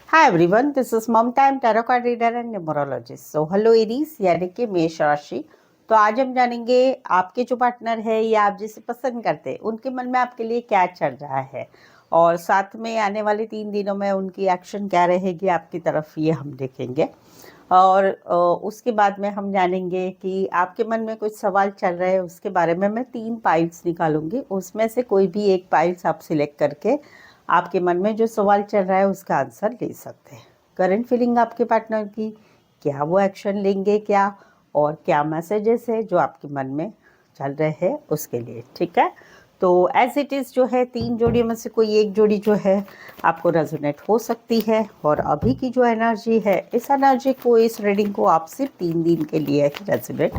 Hi everyone, this is मम time tarot card reader and numerologist. So hello Aries, यानी कि मेष राशि। तो आज हम जानेंगे आपके जो पार्टनर है या आप जिसे पसंद करते हैं उनके मन में आपके लिए क्या चल रहा है, और साथ में आने वाले 3 दिनों में उनकी एक्शन क्या रहेगी आपकी तरफ, ये हम देखेंगे। और उसके बाद में हम जानेंगे कि आपके मन में कुछ सवाल चल रहे हैं, उसके बारे में मैं 3 पाइल्स निकालूंगी। उसमें से कोई भी एक पाइल्स आप सिलेक्ट करके आपके मन में जो सवाल चल रहा है उसका आंसर ले सकते हैं। करंट फीलिंग आपके पार्टनर की, क्या वो एक्शन लेंगे क्या, और क्या मैसेजेस है जो आपके मन में चल रहे हैं उसके लिए। ठीक है, तो एज इट इज़ जो है 3 जोड़ियों में से कोई एक जोड़ी जो है आपको रेजोनेट हो सकती है। और अभी की जो एनर्जी है, इस एनर्जी को, इस रीडिंग को आप सिर्फ 3 दिन के लिए रेजोनेट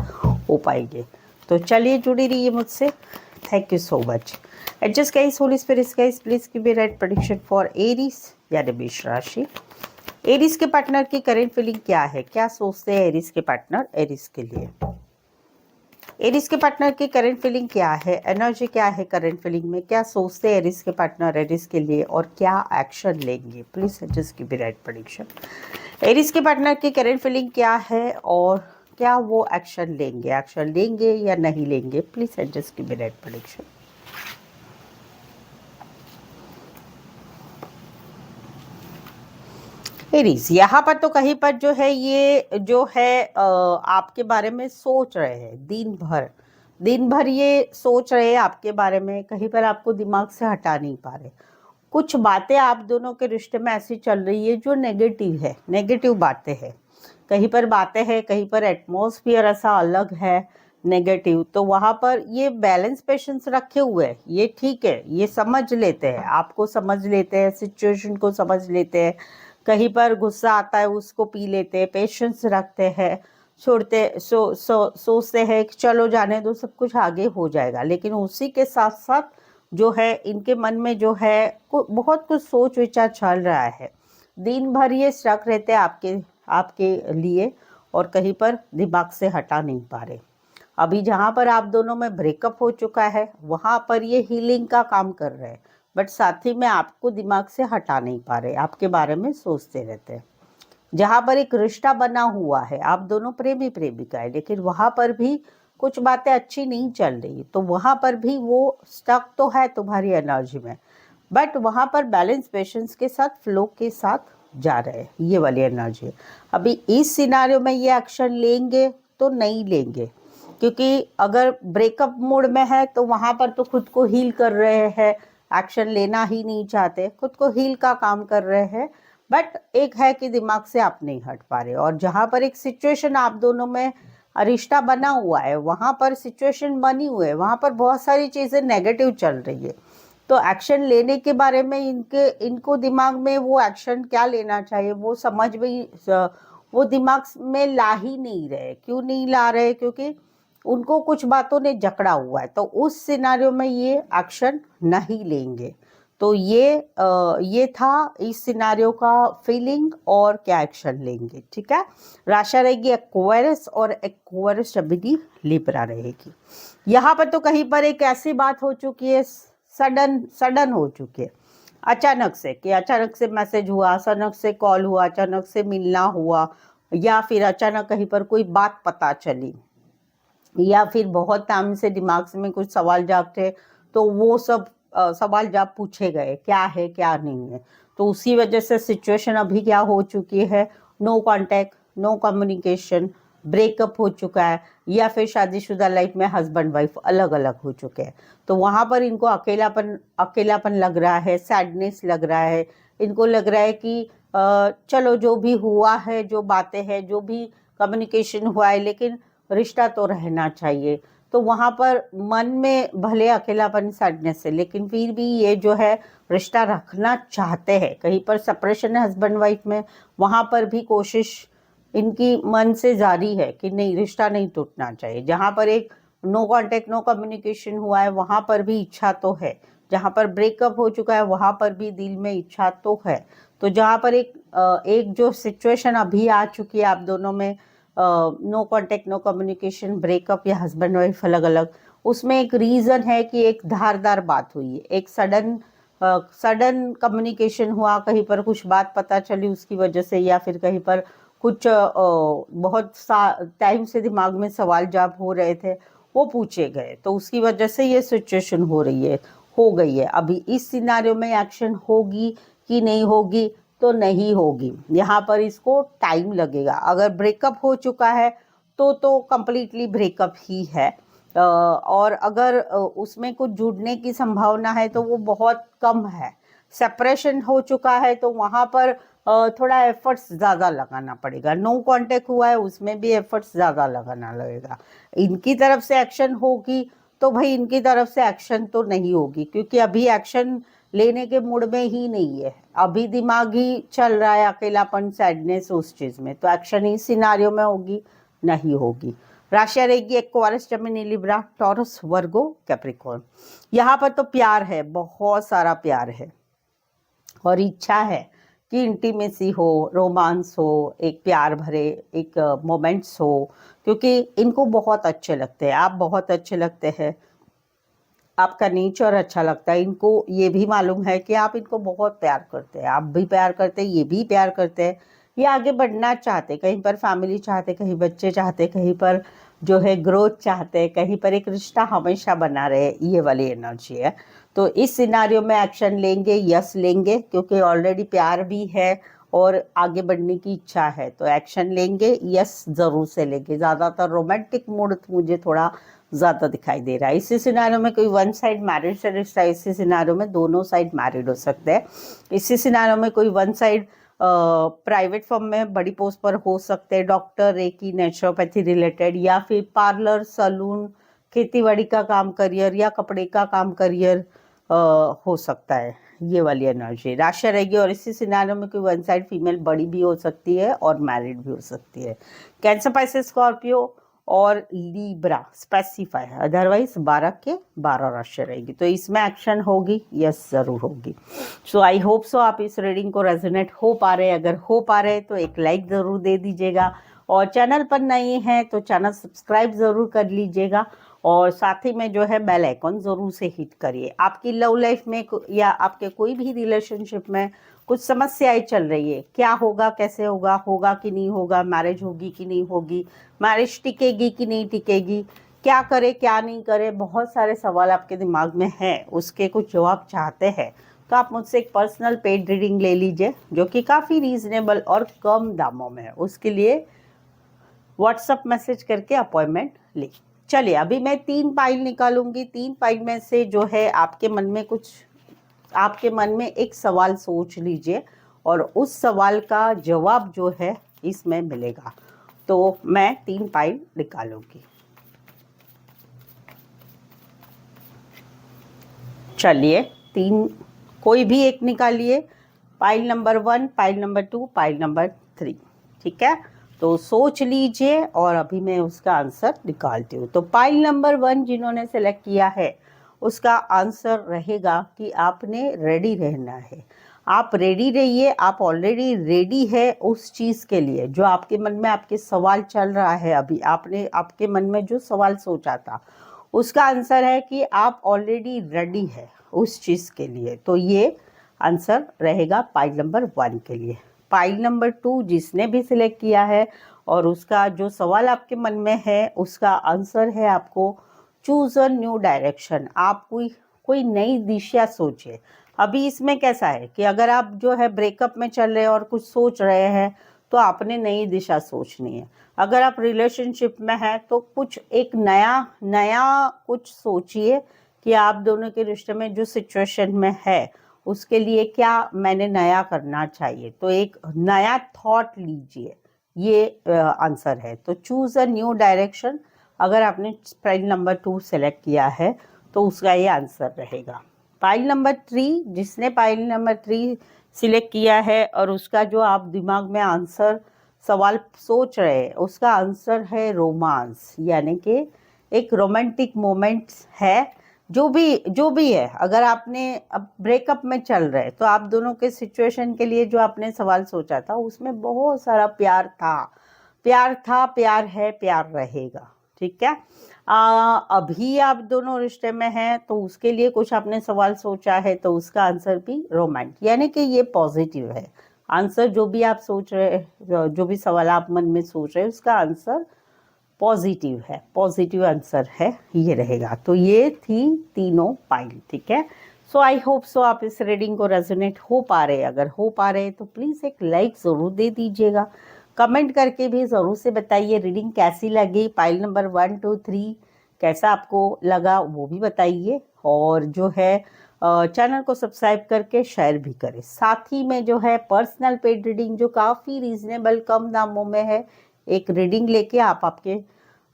हो पाएंगे। तो चलिए जुड़ी रहिए मुझसे। Thank you so much. Adjust guys, holy spirits guys, please give me right prediction for Aries यानी मेष राशि। एरीज के पार्टनर की करंट फीलिंग क्या है, क्या सोचते हैं एरीज के पार्टनर एरीज के लिए। एरीज के पार्टनर की करंट फीलिंग क्या है, एनर्जी क्या है करंट फीलिंग में, क्या सोचते हैं एरीज के पार्टनर एरीज के लिए, और क्या एक्शन लेंगे। Please adjust give me right prediction. Aries के पार्टनर की करंट फीलिंग क्या है और क्या वो एक्शन लेंगे या नहीं लेंगे। Please adjust give me right prediction. Aries यहाँ पर तो कहीं पर जो है ये जो है आपके बारे में सोच रहे हैं दिन भर ये सोच रहे हैं आपके बारे में। कहीं पर आपको दिमाग से हटा नहीं पा रहे। कुछ बातें आप दोनों के रिश्ते में ऐसी चल रही है जो नेगेटिव बातें हैं। कहीं पर बातें हैं, कहीं पर एटमॉस्फियर ऐसा अलग है नेगेटिव। तो वहां पर ये बैलेंस पेशेंस रखे हुए हैं, ये ठीक है, ये समझ लेते हैं, आपको समझ लेते हैं, सिचुएशन को समझ लेते हैं। कहीं पर गुस्सा आता है उसको पी लेते हैं, पेशेंस रखते हैं, छोड़ते सोचते हैं कि चलो जाने दो, सब कुछ आगे हो जाएगा। लेकिन उसी के साथ साथ जो है इनके मन में जो है बहुत कुछ सोच विचार चल रहा है। दिन भर ये स्टक रहते हैं आपके आपके लिए, और कहीं पर दिमाग से हटा नहीं पा रहे। अभी जहाँ पर आप दोनों में ब्रेकअप हो चुका है वहाँ पर ये हीलिंग का काम कर रहे हैं, बट साथ ही में आपको दिमाग से हटा नहीं पा रहे, आपके बारे में सोचते रहते हैं। जहाँ पर एक रिश्ता बना हुआ है, आप दोनों प्रेमी प्रेमिका है, लेकिन वहाँ पर भी कुछ बातें अच्छी नहीं चल रही, तो वहाँ पर भी वो स्टक तो है तुम्हारी एनर्जी में, बट वहाँ पर बैलेंस पेशेंस के साथ फ्लो के साथ जा रहे हैं, ये वाली एनर्जी है। अभी इस सिनारियो में ये एक्शन लेंगे तो नहीं लेंगे, क्योंकि अगर ब्रेकअप मोड में है तो वहाँ पर तो खुद को हील कर रहे हैं, एक्शन लेना ही नहीं चाहते, खुद को हील का काम कर रहे हैं। बट एक है कि दिमाग से आप नहीं हट पा रहे, और जहाँ पर एक सिचुएशन आप दोनों में रिश्ता बना हुआ है, वहाँ पर सिचुएशन बनी हुई है, वहाँ पर बहुत सारी चीज़ें नेगेटिव चल रही है। तो एक्शन लेने के बारे में इनको दिमाग में वो एक्शन क्या लेना चाहिए वो समझ में वो दिमाग में ला ही नहीं रहे। क्यों नहीं ला रहे? क्योंकि उनको कुछ बातों ने जकड़ा हुआ है, तो उस सिनारियो में ये एक्शन नहीं लेंगे। तो ये था इस सिनारियो का फीलिंग, और क्या एक्शन लेंगे। ठीक है, राशि रहेगी एक्वेरियस, और एक्वेरियस अभी लिब्रा रहेगी। यहाँ पर तो कहीं पर एक ऐसी बात हो चुकी है, सडन हो चुकी है, अचानक से, कि अचानक से मैसेज हुआ, अचानक से कॉल हुआ, अचानक से मिलना हुआ, या फिर अचानक कहीं पर कोई बात पता चली, या फिर बहुत टाइम से दिमाग में कुछ सवाल जागते, तो वो सब सवाल जवाब पूछे गए, क्या है क्या नहीं है। तो उसी वजह से सिचुएशन अभी क्या हो चुकी है, no contact, no communication, breakup हो चुका है, या फिर शादीशुदा लाइफ में हस्बैंड वाइफ अलग अलग हो चुके हैं। तो वहाँ पर इनको अकेलापन लग रहा है, सैडनेस लग रहा है। इनको लग रहा है कि चलो जो भी हुआ है, जो बातें हैं, जो भी कम्युनिकेशन हुआ है, लेकिन रिश्ता तो रहना चाहिए। तो वहाँ पर मन में भले अकेलापन सैडनेस है, लेकिन फिर भी ये जो है रिश्ता रखना चाहते हैं। कहीं पर सेपरेशन है हस्बैंड वाइफ में, वहाँ पर भी कोशिश इनकी मन से जारी है कि नहीं, रिश्ता नहीं टूटना चाहिए। जहाँ पर एक नो कांटेक्ट, नो कम्युनिकेशन हुआ है, वहाँ पर भी इच्छा तो है। जहाँ पर ब्रेकअप हो चुका है वहाँ पर भी दिल में इच्छा तो है। तो जहाँ पर एक जो सिचुएशन अभी आ चुकी है आप दोनों में, no contact, no communication, breakup या हस्बैंड वाइफ अलग अलग, उसमें एक रीज़न है कि एक धारदार बात हुई है, एक सडन सडन कम्युनिकेशन हुआ, कहीं पर कुछ बात पता चली उसकी वजह से, या फिर कहीं पर कुछ बहुत टाइम से दिमाग में सवाल जवाब हो रहे थे वो पूछे गए, तो उसकी वजह से ये सिचुएशन हो गई है। अभी इस सिनारियो में एक्शन होगी कि नहीं होगी, तो नहीं होगी। यहाँ पर इसको टाइम लगेगा। अगर ब्रेकअप हो चुका है तो कंप्लीटली ब्रेकअप ही है। और अगर उसमें कुछ जुड़ने की संभावना है तो वो बहुत कम है। सेपरेशन हो चुका है तो वहाँ पर थोड़ा एफर्ट्स ज़्यादा लगाना पड़ेगा। नो कांटेक्ट हुआ है उसमें भी एफर्ट्स ज़्यादा लगाना लगेगा। इनकी तरफ से एक्शन होगी तो भाई इनकी तरफ से एक्शन तो नहीं होगी, क्योंकि अभी एक्शन लेने के मूड में ही नहीं है। अभी दिमाग ही चल रहा है अकेलापन, सैडनेस, उस चीज़ में, तो एक्शन इस सिनारियो में होगी नहीं होगी। राशि रहेगी एक्वारियस, जेमिनी, लिब्रा, टॉरस, वर्गो, कैप्रिकॉर्न। यहाँ पर तो प्यार है, बहुत सारा प्यार है और इच्छा है कि इंटीमेसी हो, रोमांस हो, एक प्यार भरे एक मोमेंट्स हो, क्योंकि इनको बहुत अच्छे लगते हैं, आप बहुत अच्छे लगते हैं, आपका नेचर अच्छा लगता है। इनको ये भी मालूम है कि आप इनको बहुत प्यार करते हैं, आप भी प्यार करते हैं, ये भी प्यार करते हैं। ये आगे बढ़ना चाहते, कहीं पर फैमिली चाहते, कहीं बच्चे चाहते, कहीं पर जो है ग्रोथ चाहते, कहीं पर एक रिश्ता हमेशा बना रहे, ये वाली एनर्जी है। तो इस सिनारियो में एक्शन लेंगे, यस लेंगे, क्योंकि ऑलरेडी प्यार भी है और आगे बढ़ने की इच्छा है, तो एक्शन लेंगे, यस जरूर से लेंगे। ज़्यादातर रोमांटिक मूड मुझे थोड़ा ज़्यादा दिखाई दे रहा है। इसी सिनारियो में कोई वन साइड मैरिड से रिश्ता, इसी सिनारियो में दोनों साइड मैरिड हो सकते हैं। इसी सिनारियो में कोई वन साइड प्राइवेट फर्म में बड़ी पोस्ट पर हो सकते हैं, डॉक्टर, रेकी, नेचुरोपैथी रिलेटेड, या फिर पार्लर, सलून, खेतीबाड़ी का काम करियर, या कपड़े का काम करियर हो सकता है। ये वाली एनर्जी राशि रहेगी। और इसी सिनारियो में कोई वन साइड फीमेल बड़ी भी हो सकती है और मैरिड भी हो सकती है। कैंसर, पाइसेस, स्कॉर्पियो और लिब्रा स्पेसिफाई है, अदरवाइज 12 के 12 राशि रहेगी। तो इसमें एक्शन होगी, यस जरूर होगी। सो आई होप सो आप इस रीडिंग को रेजोनेट हो पा रहे हैं। अगर हो पा रहे तो एक लाइक जरूर दे दीजिएगा, और चैनल पर नए हैं तो चैनल सब्सक्राइब जरूर कर लीजिएगा, और साथ ही में जो है बेल आइकॉन जरूर से हिट करिए। आपकी लव लाइफ में या आपके कोई भी रिलेशनशिप में कुछ समस्याएं चल रही है, क्या होगा, कैसे होगा, होगा कि नहीं होगा, मैरिज होगी कि नहीं होगी, मैरिज टिकेगी कि नहीं टिकेगी, क्या करे क्या नहीं करे, बहुत सारे सवाल आपके दिमाग में हैं, उसके कुछ जवाब चाहते हैं, तो आप मुझसे एक पर्सनल पेड रीडिंग ले लीजिए, जो कि काफ़ी रीजनेबल और कम दामों में है। उसके लिए व्हाट्सअप मैसेज करके अपॉइंटमेंट ले। चलिए अभी मैं 3 पाइल निकालूंगी। 3 पाइल में से जो है आपके मन में एक सवाल सोच लीजिए, और उस सवाल का जवाब जो है इसमें मिलेगा। तो मैं 3 पाइल निकालूंगी। चलिए 3 कोई भी एक निकालिए। Pile number 1, pile number 2, pile number 3। ठीक है, तो सोच लीजिए और अभी मैं उसका आंसर निकालती हूँ। तो पाइल नंबर 1 जिन्होंने सेलेक्ट किया है उसका आंसर रहेगा कि आपने रेडी रहना है। आप रेडी रहिए, आप ऑलरेडी रेडी है उस चीज़ के लिए जो आपके मन में आपके सवाल चल रहा है। अभी आपने आपके मन में जो सवाल सोचा था उसका आंसर है कि आप ऑलरेडी रेडी है उस चीज़ के लिए। तो ये आंसर रहेगा पाइल नंबर 1 के लिए। पाइल नंबर 2 जिसने भी सिलेक्ट किया है और उसका जो सवाल आपके मन में है उसका आंसर है आपको चूज अ न्यू डायरेक्शन। आप कोई नई दिशा सोचिए। अभी इसमें कैसा है कि अगर आप जो है ब्रेकअप में चल रहे हैं और कुछ सोच रहे हैं तो आपने नई दिशा सोचनी है। अगर आप रिलेशनशिप में हैं तो कुछ एक नया कुछ सोचिए कि आप दोनों के रिश्ते में जो सिचुएशन में है उसके लिए क्या मैंने नया करना चाहिए। तो एक नया थॉट लीजिए, ये आंसर है। तो चूज अ न्यू डायरेक्शन अगर आपने पाइल नंबर 2 सेलेक्ट किया है तो उसका ये आंसर रहेगा। पाइल नंबर 3 जिसने पाइल नंबर 3 सिलेक्ट किया है और उसका जो आप दिमाग में आंसर सवाल सोच रहे हैं उसका आंसर है रोमांस, यानी कि एक रोमांटिक मोमेंट्स है। जो भी है, अगर आपने अब ब्रेकअप में चल रहे तो आप दोनों के सिचुएशन के लिए जो आपने सवाल सोचा था उसमें बहुत सारा प्यार था, प्यार है, प्यार रहेगा। ठीक है। अभी आप दोनों रिश्ते में हैं तो उसके लिए कुछ आपने सवाल सोचा है तो उसका आंसर भी रोमांटिक, यानी कि ये पॉजिटिव है आंसर। जो भी आप सोच रहे, जो भी सवाल आप मन में सोच रहे हैं उसका आंसर पॉजिटिव है, पॉजिटिव आंसर है, ये रहेगा। तो ये थी तीनों पाइल, ठीक है। सो आई होप सो आप इस रीडिंग को रेजोनेट हो पा रहे, अगर हो पा रहे तो प्लीज़ एक लाइक ज़रूर दे दीजिएगा, कमेंट करके भी ज़रूर से बताइए रीडिंग कैसी लगी, पाइल नंबर 1 2 3 कैसा आपको लगा वो भी बताइए। और जो है चैनल को सब्सक्राइब करके शेयर भी करें। साथ ही में जो है पर्सनल पेड रीडिंग जो काफ़ी रीजनेबल कम दामों में है, एक रीडिंग लेके आप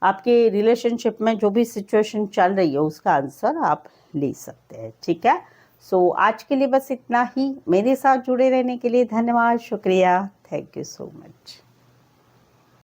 आपके रिलेशनशिप में जो भी सिचुएशन चल रही है उसका आंसर आप ले सकते हैं, ठीक है। सो आज के लिए बस इतना ही। मेरे साथ जुड़े रहने के लिए धन्यवाद, शुक्रिया, थैंक यू सो मच।